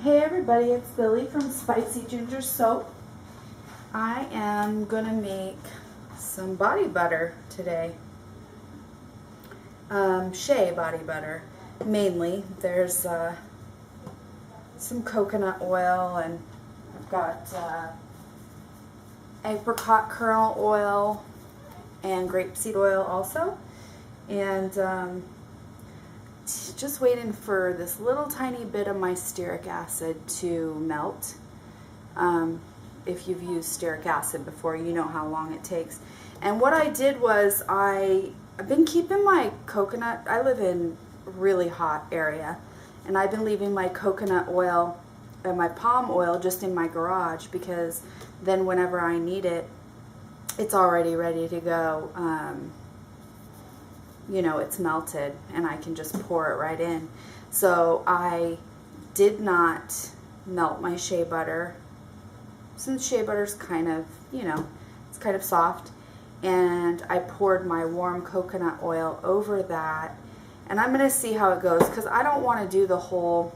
Hey everybody, it's Lily from Spicy Ginger Soap. I am gonna make some body butter today. Shea body butter, mainly. There's some coconut oil, and I've got apricot kernel oil and grapeseed oil also. And just waiting for this little tiny bit of my stearic acid to melt. If you've used stearic acid before, you know how long it takes. And what I did was I've been keeping my coconut, I live in a really hot area, and I've been leaving my coconut oil and my palm oil just in my garage, because then whenever I need it, it's already ready to go. You know, it's melted and I can just pour it right in. So I did not melt my shea butter, since shea butter's kind of, you know, it's kind of soft, and I poured my warm coconut oil over that, and I'm gonna see how it goes, because I don't want to do the whole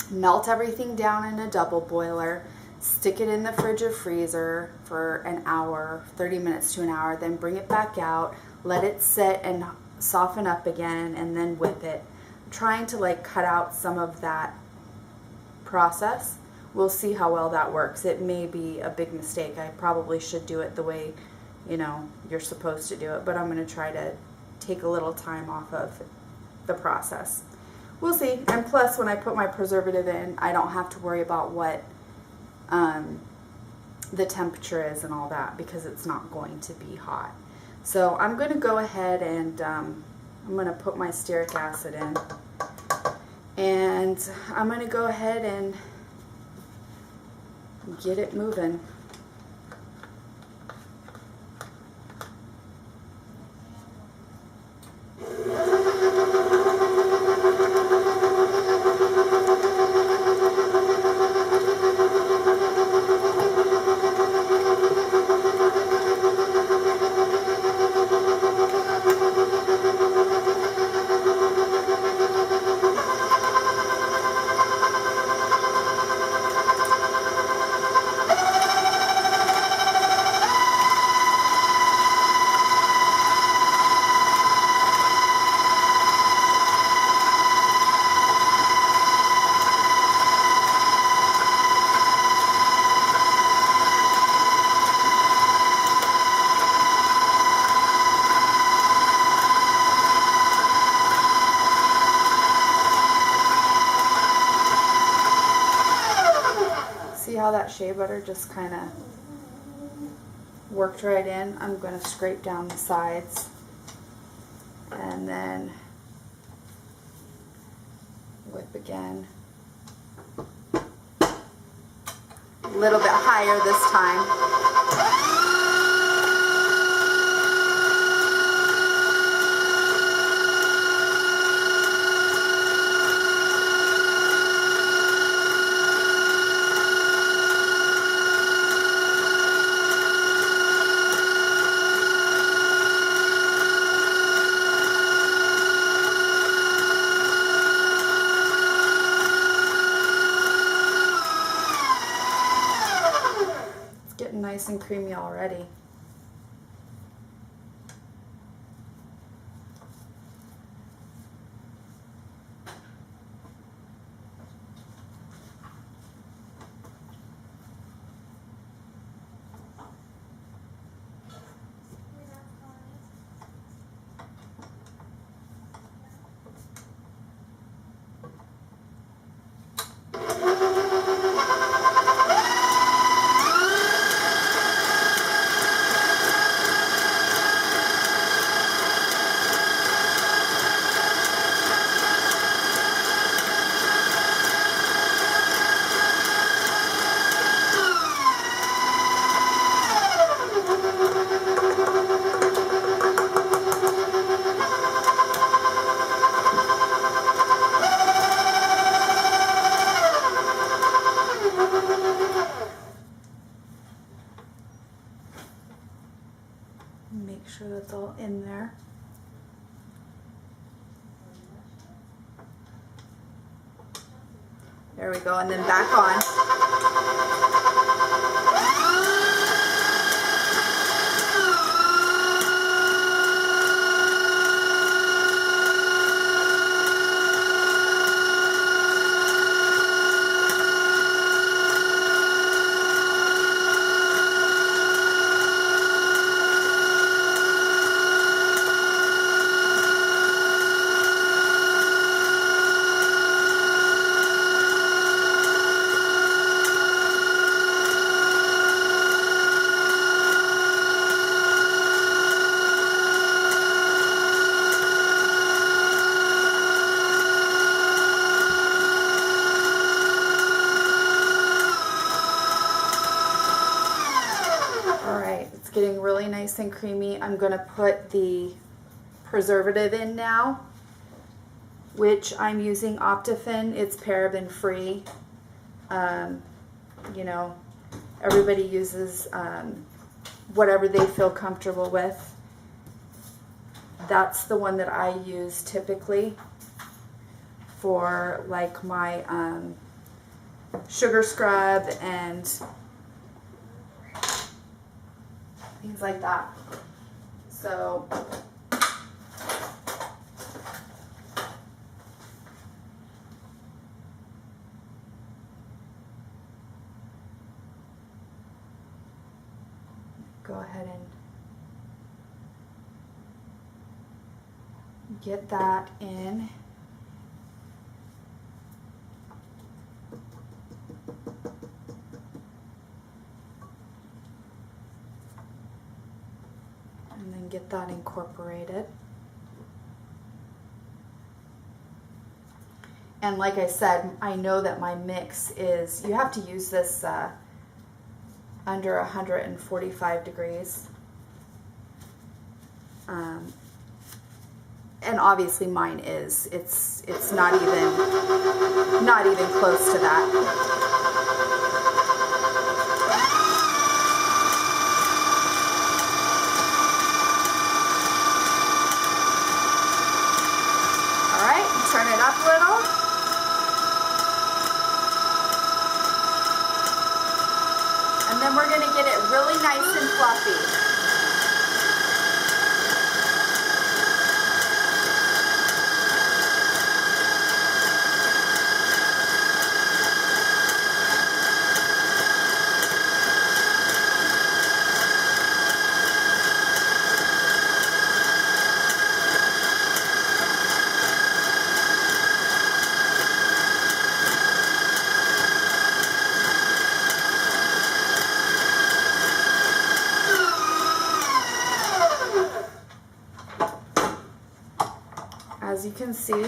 melt everything down in a double boiler, stick it in the fridge or freezer for an hour, 30 minutes to an hour, then bring it back out, let it sit and soften up again, and then whip it. I'm trying to like cut out some of that process. We'll see how well that works. It may be a big mistake. I probably should do it the way, you know, you're supposed to do it, but I'm going to try to take a little time off of the process. We'll see. And plus, when I put my preservative in, I don't have to worry about what the temperature is and all that, because it's not going to be hot. So I'm going to go ahead and I'm going to put my stearic acid in, and I'm going to go ahead and get it moving. See how that shea butter just kind of worked right in? I'm going to scrape down the sides and then whip again. A little bit higher this time. Nice and creamy already. Make sure that's all in there. There we go, and then back on. Getting really nice and creamy. I'm going to put the preservative in now, which I'm using Optifin. It's paraben free. You know, everybody uses whatever they feel comfortable with. That's the one that I use typically for like my sugar scrub and things like that. So go ahead and get that in. And then get that incorporated. And like I said, I know that my mix is, you have to use this under 145 degrees. And obviously mine is, it's not even close to that. Turn it up a little. And then we're going to get it really nice and fluffy. As you can see,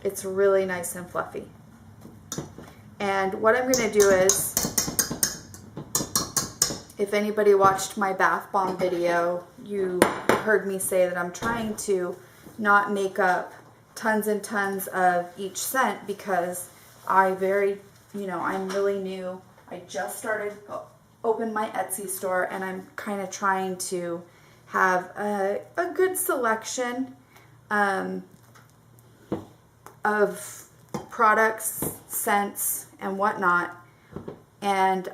it's really nice and fluffy. And what I'm going to do is, if anybody watched my bath bomb video, you heard me say that I'm trying to not make up tons and tons of each scent because I'm really new. I just started open my Etsy store, and I'm kind of trying to have a good selection of products, scents, and whatnot. And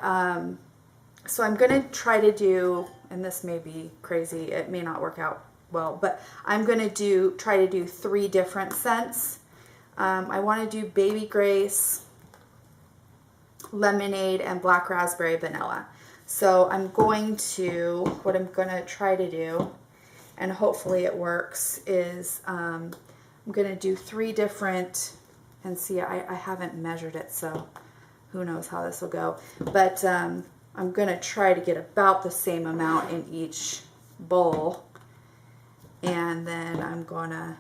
so I'm going to try to do, and this may be crazy, it may not work out well, but I'm going to try to do 3 different scents. I want to do Baby Grace, Lemonade, and Black Raspberry Vanilla. So what I'm going to try to do, and hopefully it works, is I'm going to do 3 different, and see, I haven't measured it, so who knows how this will go. But I'm going to try to get about the same amount in each bowl, and then I'm going to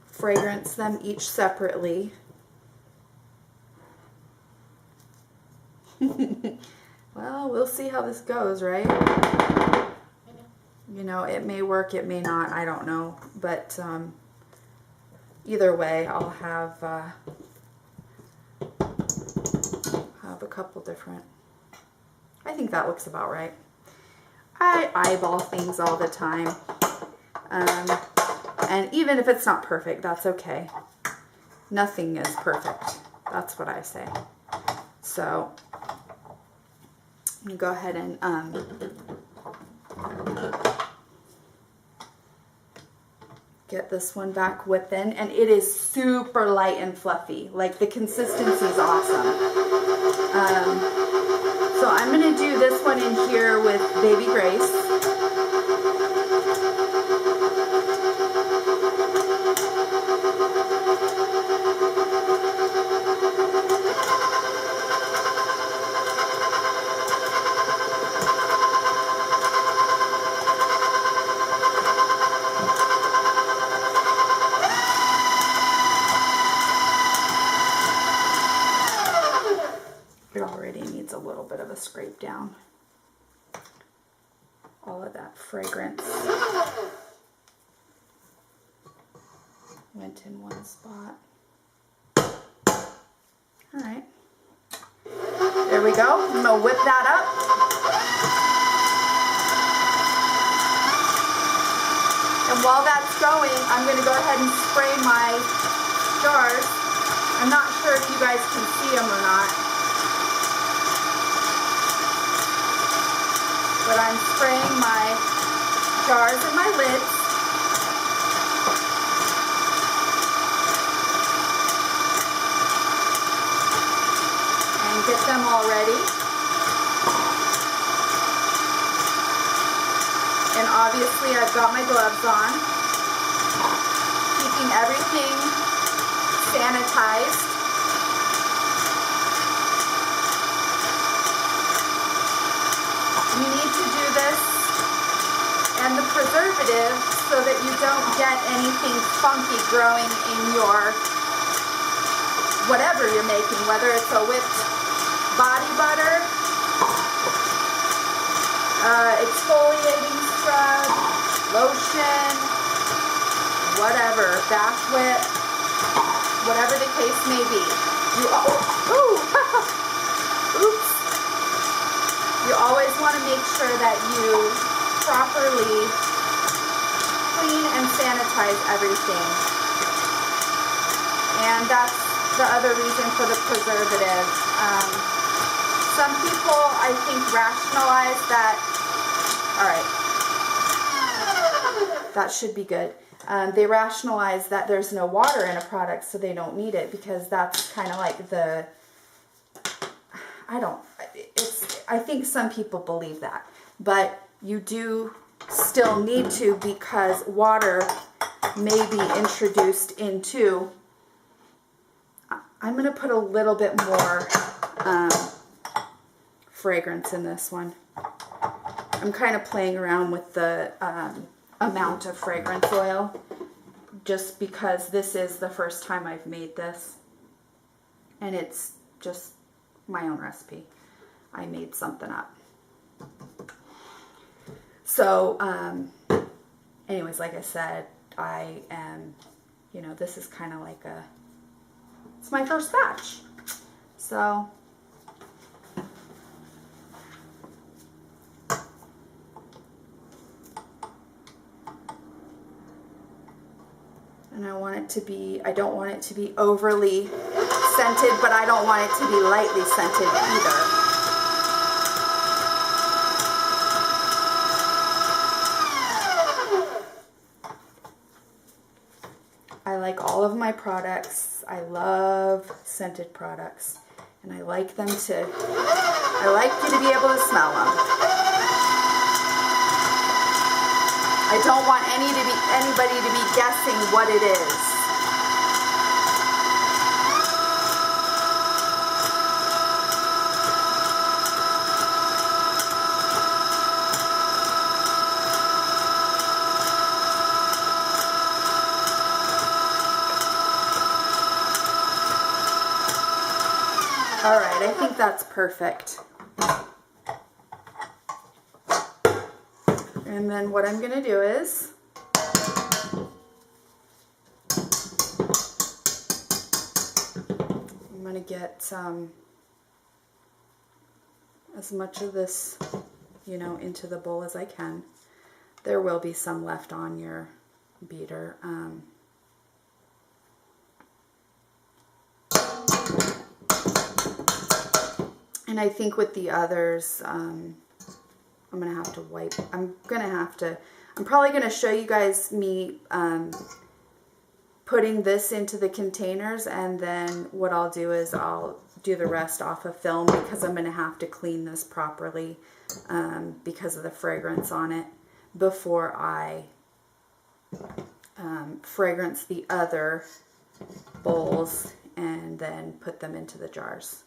fragrance them each separately. Well, we'll see how this goes, right? You know, it may work, it may not, I don't know. But either way, I'll have a couple different. I think that looks about right. I eyeball things all the time. And And even if it's not perfect, that's okay. Nothing is perfect. That's what I say. So I'm going to go ahead and get this one back within. And it is super light and fluffy. Like, the consistency is awesome. So I'm going to do this one in here with Baby Grace. It already needs a little bit of a scrape down. All of that fragrance went in one spot. All right. There we go. I'm going to whip that up. And while that's going, I'm going to go ahead and spray my jars. I'm not sure if you guys can see them or not. But I'm spraying my jars and my lids. And get them all ready. And obviously I've got my gloves on. Keeping everything sanitized. You need to do this and the preservative so that you don't get anything funky growing in your whatever you're making, whether it's a whipped body butter, exfoliating scrub, lotion, whatever, bath whip, whatever the case may be. Oops. You always want to make sure that you properly clean and sanitize everything. And that's the other reason for the preservative. Some people, I think, rationalize that. All right. That should be good. They rationalize that there's no water in a product, so they don't need it, because that's kind of like the... I think some people believe that, but you do still need to, because water may be introduced into. I'm going to put a little bit more fragrance in this one. I'm kind of playing around with the amount of fragrance oil, just because this is the first time I've made this, and it's just my own recipe. I made something up. So, anyways, like I said, I am, this is kind of like it's my first batch. So, and I don't want it to be overly scented, but I don't want it to be lightly scented either. I like all of my products. I love scented products, and I like you to be able to smell them. I don't want anybody to be guessing what it is. All right, I think that's perfect. And then what I'm going to do is I'm going to get as much of this, into the bowl as I can. There will be some left on your beater. And I think with the others, I'm going to have to wipe. I'm probably going to show you guys me putting this into the containers, and then what I'll do is I'll do the rest off of film, because I'm going to have to clean this properly because of the fragrance on it before I fragrance the other bowls and then put them into the jars,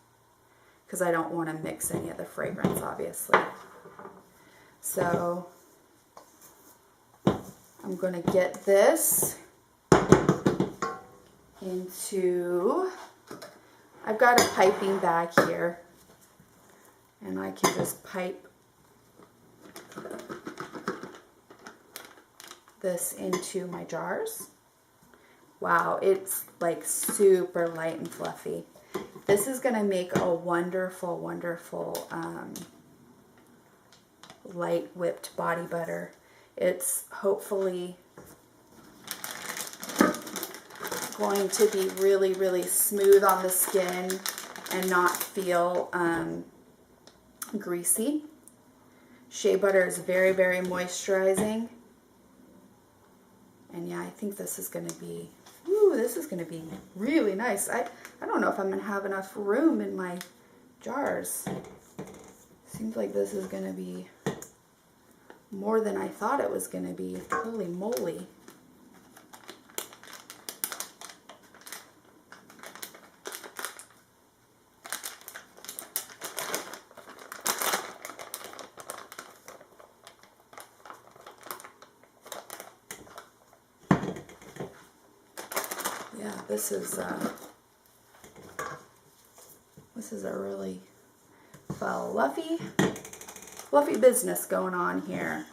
because I don't want to mix any of the fragrance, obviously. So I'm going to get this into, I've got a piping bag here, and I can just pipe this into my jars. Wow, it's like super light and fluffy. This is going to make a wonderful, wonderful light whipped body butter. It's hopefully going to be really, really smooth on the skin and not feel greasy. Shea butter is very, very moisturizing. And yeah, I think this is going to be, this is going to be really nice. I don't know if I'm going to have enough room in my jars. Seems like this is going to be more than I thought it was going to be. Holy moly. Yeah, this is a really fluffy business going on here.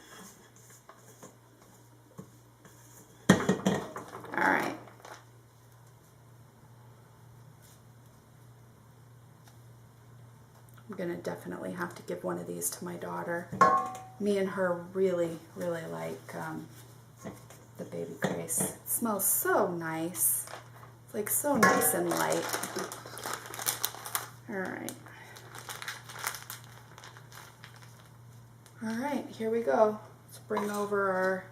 All right. I'm gonna definitely have to give one of these to my daughter. Me and her really, really like the baby Grace. It smells so nice. It's like so nice and light. All right. All right, here we go. Let's bring over our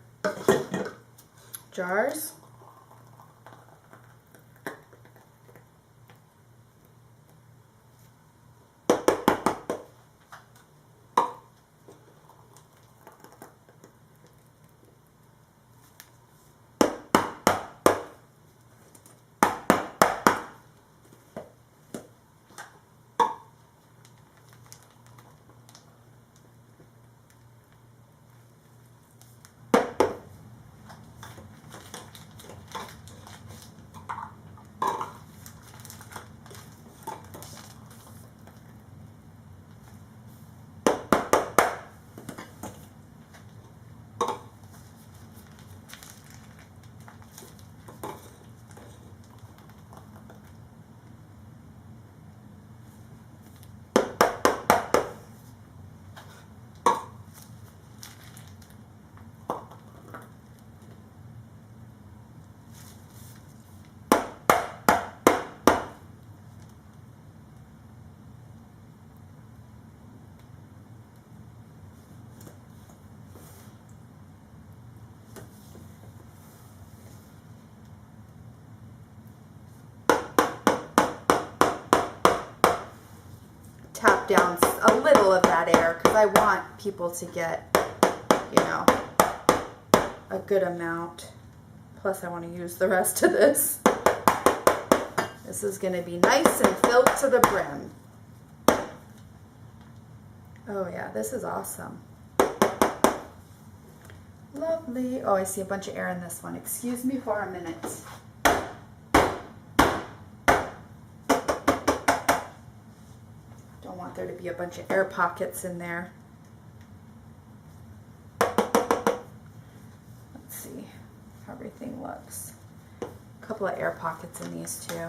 jars. Tap down a little of that air, because I want people to get, you know, a good amount. Plus I want to use the rest of this. This is going to be nice and filled to the brim. Oh yeah, this is awesome. Lovely. Oh, I see a bunch of air in this one. Excuse me for a minute. Don't want there to be a bunch of air pockets in there. Let's see how everything looks. A couple of air pockets in these too.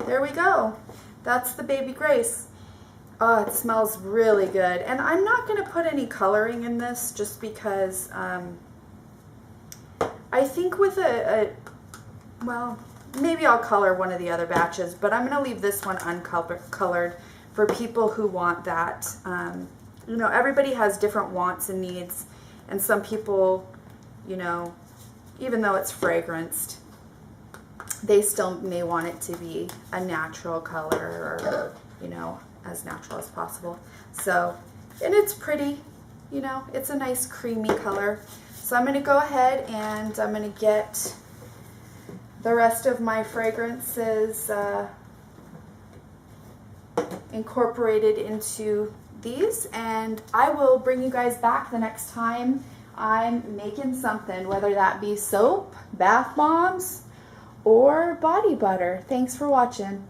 there we go. That's the Baby Grace. Oh, it smells really good. And I'm not going to put any coloring in this just because I think with well, maybe I'll color one of the other batches, but I'm going to leave this one uncolored for people who want that. You know, everybody has different wants and needs, and some people, you know, even though it's fragranced, they still may want it to be a natural color, or, you know, as natural as possible. So, and it's pretty, you know, it's a nice creamy color. So I'm going to go ahead and I'm going to get the rest of my fragrances incorporated into these, and I will bring you guys back the next time I'm making something, whether that be soap, bath bombs, or body butter. Thanks for watching.